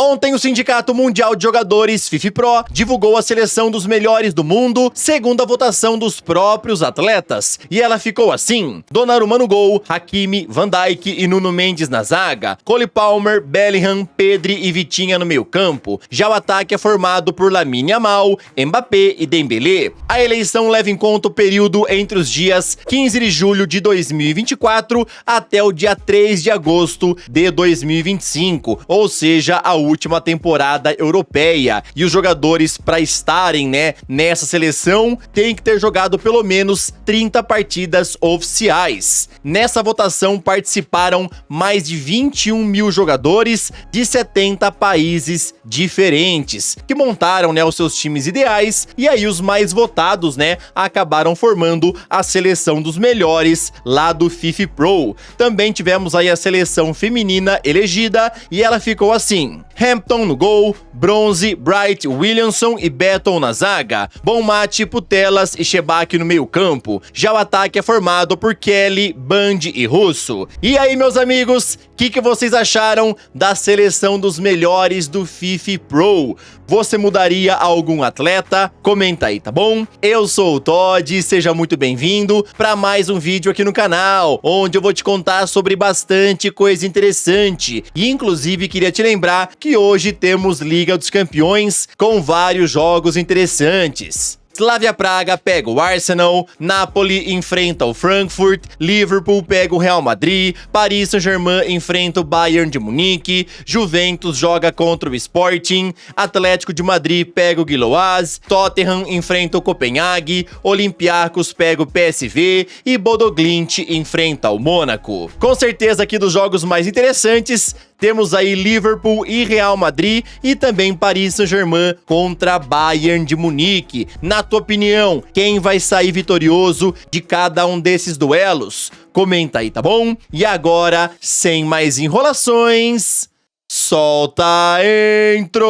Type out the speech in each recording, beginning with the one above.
Ontem, o Sindicato Mundial de Jogadores, FIFPro, divulgou a seleção dos melhores do mundo, segundo a votação dos próprios atletas. E ela ficou assim: Donnarumma no gol, Hakimi, Van Dijk e Nuno Mendes na zaga, Cole Palmer, Bellingham, Pedri e Vitinha no meio campo. Já o ataque é formado por Lamine Yamal, Mbappé e Dembélé. A eleição leva em conta o período entre os dias 15 de julho de 2024 até o dia 3 de agosto de 2025, ou seja, a última temporada europeia. E os jogadores, para estarem, nessa seleção, têm que ter jogado pelo menos 30 partidas oficiais. Nessa votação participaram mais de 21 mil jogadores de 70 países diferentes, que montaram, os seus times ideais, e aí os mais votados, acabaram formando a seleção dos melhores lá do FIFPro. Também tivemos aí a seleção feminina elegida, e ela ficou assim: Hampton no gol, Bronze, Bright, Williamson e Beton na zaga, Bonmati, Putellas e Shebaki no meio campo. Já o ataque é formado por Kelly, Band e Russo. E aí, meus amigos, o que vocês acharam da seleção dos melhores do FIFPro? Você mudaria algum atleta? Comenta aí, tá bom? Eu sou o Todd e seja muito bem-vindo para mais um vídeo aqui no canal, onde eu vou te contar sobre bastante coisa interessante. E inclusive queria te lembrar que hoje temos Liga dos Campeões com vários jogos interessantes. Slavia Praga pega o Arsenal, Napoli enfrenta o Frankfurt, Liverpool pega o Real Madrid, Paris Saint-Germain enfrenta o Bayern de Munique, Juventus joga contra o Sporting, Atlético de Madrid pega o Gilloise, Tottenham enfrenta o Copenhague, Olympiacos pega o PSV e Bodo Glimt enfrenta o Mônaco. Com certeza aqui dos jogos mais interessantes, temos aí Liverpool e Real Madrid e também Paris Saint-Germain contra Bayern de Munique. Na tua opinião, quem vai sair vitorioso de cada um desses duelos? Comenta aí, tá bom? E agora, sem mais enrolações, solta a intro!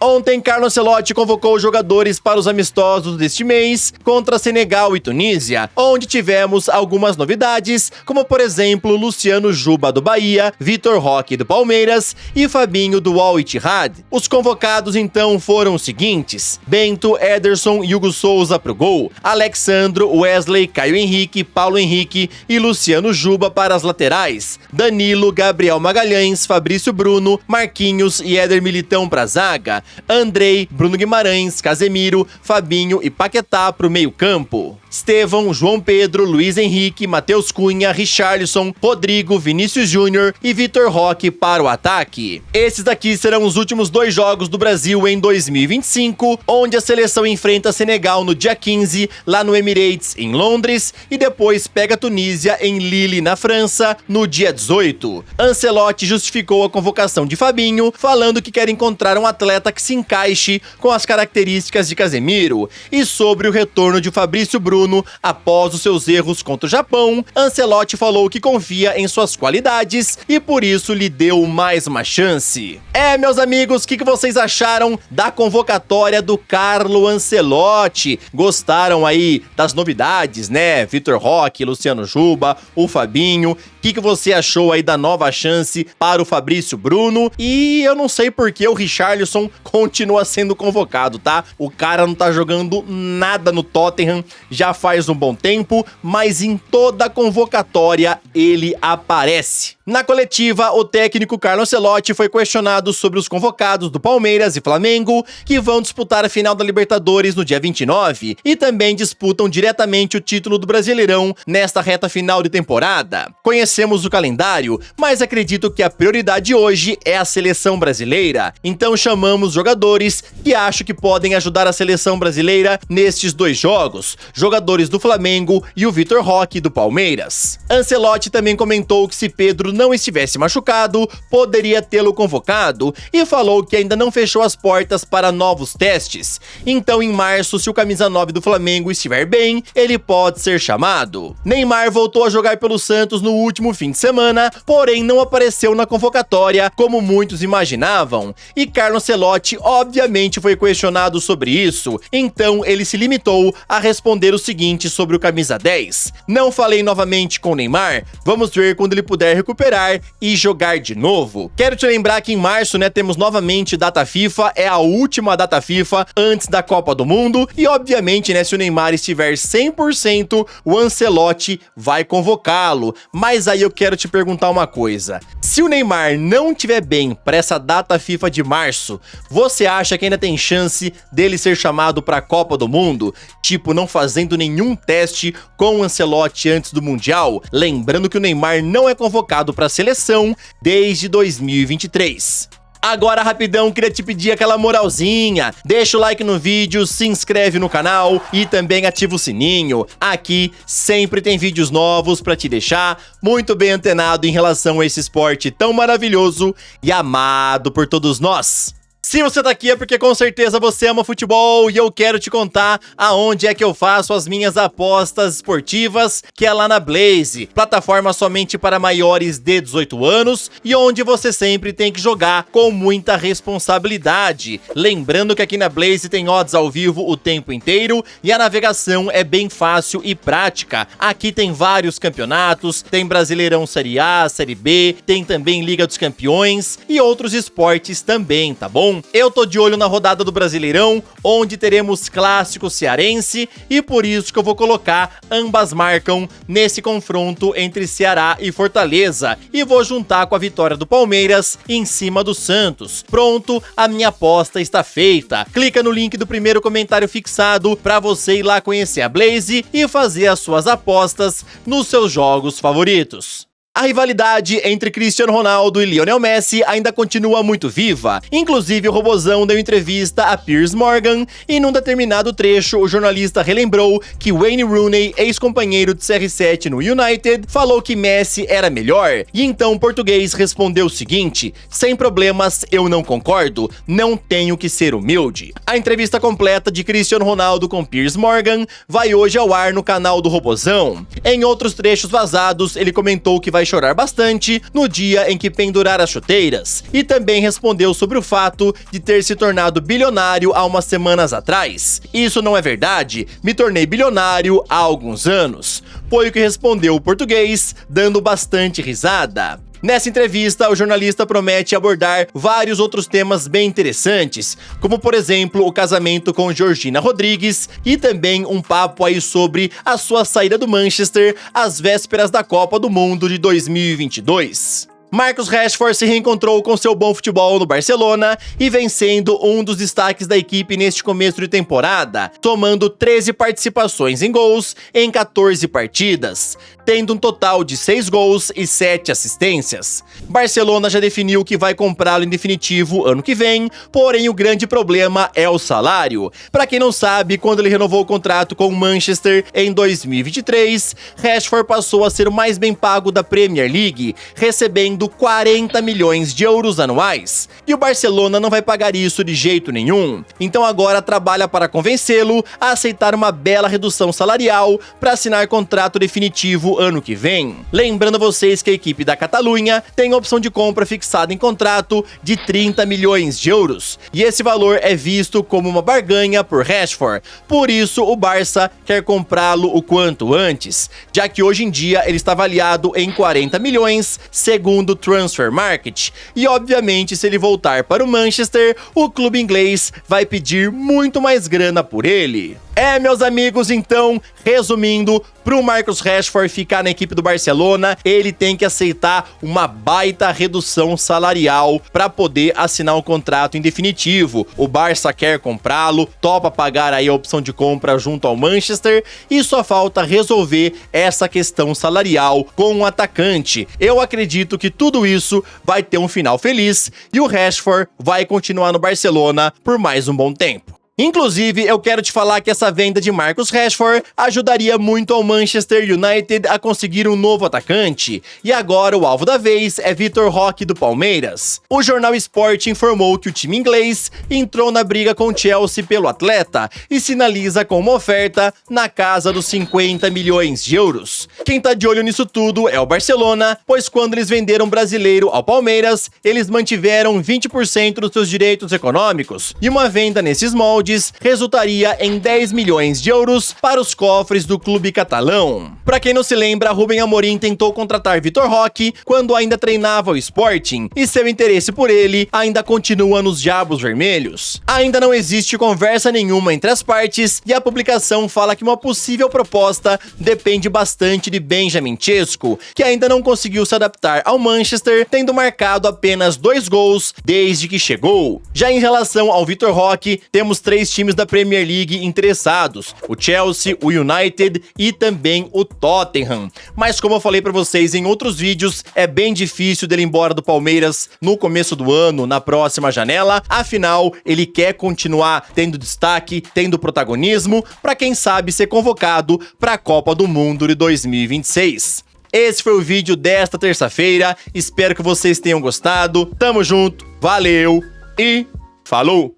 Ontem, Carlo Ancelotti convocou os jogadores para os amistosos deste mês contra Senegal e Tunísia, onde tivemos algumas novidades, como por exemplo Luciano Juba do Bahia, Vitor Roque do Palmeiras e Fabinho do Al Ittihad. Os convocados então foram os seguintes: Bento, Ederson e Hugo Souza pro gol, Alexandro, Wesley, Caio Henrique, Paulo Henrique e Luciano Juba para as laterais, Danilo, Gabriel Magalhães, Fabrício Bruno, Marquinhos e Éder Militão pra zaga, Andrei, Bruno Guimarães, Casemiro, Fabinho e Paquetá pro meio campo, Estevão, João Pedro, Luiz Henrique, Matheus Cunha, Richarlison, Rodrigo, Vinícius Júnior e Vitor Roque para o ataque. Esses daqui serão os últimos dois jogos do Brasil em 2025, onde a seleção enfrenta Senegal no dia 15, lá no Emirates, em Londres, e depois pega a Tunísia em Lille, na França, no dia 18. Ancelotti justificou a convocação de Fabinho, falando que quer encontrar um atleta que se encaixe com as características de Casemiro. E sobre o retorno de Fabrício Bruno após os seus erros contra o Japão, Ancelotti falou que confia em suas qualidades e por isso lhe deu mais uma chance. Meus amigos, o que vocês acharam da convocatória do Carlo Ancelotti? Gostaram aí das novidades, Vitor Roque, Luciano Juba, o Fabinho? O que você achou aí da nova chance para o Fabrício Bruno? E eu não sei porque o Richarlison continua sendo convocado, tá? O cara não tá jogando nada no Tottenham já faz um bom tempo, mas em toda convocatória ele aparece. Na coletiva, o técnico Carlo Ancelotti foi questionado sobre os convocados do Palmeiras e Flamengo, que vão disputar a final da Libertadores no dia 29 e também disputam diretamente o título do Brasileirão nesta reta final de temporada. Conhecemos o calendário, mas acredito que a prioridade hoje é a seleção brasileira, então chamamos jogadores que acho que podem ajudar a seleção brasileira nestes dois jogos, jogadores do Flamengo e o Vitor Roque do Palmeiras. Ancelotti também comentou que se Pedro Ronaldo não estivesse machucado, poderia tê-lo convocado e falou que ainda não fechou as portas para novos testes. Então, em março, se o camisa 9 do Flamengo estiver bem, ele pode ser chamado. Neymar voltou a jogar pelo Santos no último fim de semana, porém não apareceu na convocatória como muitos imaginavam. E Carlo Ancelotti obviamente foi questionado sobre isso, então ele se limitou a responder o seguinte sobre o camisa 10. Não falei novamente com o Neymar, vamos ver quando ele puder recuperar e jogar de novo. Quero te lembrar que em março, temos novamente data FIFA, é a última data FIFA antes da Copa do Mundo e obviamente, se o Neymar estiver 100%, o Ancelotti vai convocá-lo. Mas aí eu quero te perguntar uma coisa, se o Neymar não estiver bem para essa data FIFA de março, você acha que ainda tem chance dele ser chamado para a Copa do Mundo? Tipo, não fazendo nenhum teste com o Ancelotti antes do Mundial? Lembrando que o Neymar não é convocado para a seleção desde 2023. Agora, rapidão, queria te pedir aquela moralzinha, deixa o like no vídeo, se inscreve no canal e também ativa o sininho. Aqui sempre tem vídeos novos pra te deixar muito bem antenado em relação a esse esporte tão maravilhoso e amado por todos nós. Se você tá aqui é porque com certeza você ama futebol e eu quero te contar aonde é que eu faço as minhas apostas esportivas, que é lá na Blaze, plataforma somente para maiores de 18 anos e onde você sempre tem que jogar com muita responsabilidade. Lembrando que aqui na Blaze tem odds ao vivo o tempo inteiro e a navegação é bem fácil e prática. Aqui tem vários campeonatos, tem Brasileirão Série A, Série B, tem também Liga dos Campeões e outros esportes também, tá bom? Eu tô de olho na rodada do Brasileirão, onde teremos clássico cearense e por isso que eu vou colocar ambas marcam nesse confronto entre Ceará e Fortaleza e vou juntar com a vitória do Palmeiras em cima do Santos. Pronto, a minha aposta está feita. Clica no link do primeiro comentário fixado para você ir lá conhecer a Blaze e fazer as suas apostas nos seus jogos favoritos. A rivalidade entre Cristiano Ronaldo e Lionel Messi ainda continua muito viva. Inclusive, o Robozão deu entrevista a Piers Morgan e num determinado trecho, o jornalista relembrou que Wayne Rooney, ex-companheiro de CR7 no United, falou que Messi era melhor. E então o português respondeu o seguinte: sem problemas, eu não concordo, não tenho que ser humilde. A entrevista completa de Cristiano Ronaldo com Piers Morgan vai hoje ao ar no canal do Robozão. Em outros trechos vazados, ele comentou que vai chorar bastante no dia em que pendurar as chuteiras e também respondeu sobre o fato de ter se tornado bilionário há umas semanas atrás. Isso não é verdade, me tornei bilionário há alguns anos. Foi o que respondeu o português, dando bastante risada. Nessa entrevista, o jornalista promete abordar vários outros temas bem interessantes, como por exemplo o casamento com Georgina Rodrigues e também um papo aí sobre a sua saída do Manchester às vésperas da Copa do Mundo de 2022. Marcus Rashford se reencontrou com seu bom futebol no Barcelona e vem sendo um dos destaques da equipe neste começo de temporada, tomando 13 participações em gols em 14 partidas, tendo um total de 6 gols e 7 assistências. Barcelona já definiu que vai comprá-lo em definitivo ano que vem, porém o grande problema é o salário. Para quem não sabe, quando ele renovou o contrato com o Manchester em 2023, Rashford passou a ser o mais bem pago da Premier League, recebendo 40 milhões de euros anuais. E o Barcelona não vai pagar isso de jeito nenhum. Então agora trabalha para convencê-lo a aceitar uma bela redução salarial para assinar contrato definitivo ano que vem. Lembrando a vocês que a equipe da Catalunha tem a opção de compra fixada em contrato de 30 milhões de euros. E esse valor é visto como uma barganha por Rashford. Por isso o Barça quer comprá-lo o quanto antes, já que hoje em dia ele está avaliado em 40 milhões, segundo Transfer Market, e obviamente se ele voltar para o Manchester, o clube inglês vai pedir muito mais grana por ele. Meus amigos, então, resumindo, pro Marcus Rashford ficar na equipe do Barcelona, ele tem que aceitar uma baita redução salarial para poder assinar um contrato em definitivo. O Barça quer comprá-lo, topa pagar aí a opção de compra junto ao Manchester e só falta resolver essa questão salarial com o atacante. Eu acredito que tudo isso vai ter um final feliz e o Rashford vai continuar no Barcelona por mais um bom tempo. Inclusive, eu quero te falar que essa venda de Marcus Rashford ajudaria muito ao Manchester United a conseguir um novo atacante, e agora o alvo da vez é Vitor Roque do Palmeiras. O jornal Sport informou que o time inglês entrou na briga com o Chelsea pelo atleta e sinaliza com uma oferta na casa dos 50 milhões de euros. Quem tá de olho nisso tudo é o Barcelona, pois quando eles venderam o brasileiro ao Palmeiras, eles mantiveram 20% dos seus direitos econômicos, e uma venda nesses moldes resultaria em 10 milhões de euros para os cofres do clube catalão. Para quem não se lembra, Rubem Amorim tentou contratar Vitor Roque quando ainda treinava o Sporting, e seu interesse por ele ainda continua nos Diabos Vermelhos. Ainda não existe conversa nenhuma entre as partes, e a publicação fala que uma possível proposta depende bastante de Benjamin Sesko, que ainda não conseguiu se adaptar ao Manchester, tendo marcado apenas 2 gols desde que chegou. Já em relação ao Vitor Roque, temos 3 times da Premier League interessados: o Chelsea, o United e também o Tottenham. Mas como eu falei pra vocês em outros vídeos, é bem difícil dele ir embora do Palmeiras no começo do ano, na próxima janela. Afinal, ele quer continuar tendo destaque, tendo protagonismo, pra quem sabe ser convocado pra Copa do Mundo de 2026. Esse foi o vídeo desta terça-feira, espero que vocês tenham gostado. Tamo junto, valeu e falou!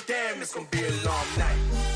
Damn, it's gonna be a long night.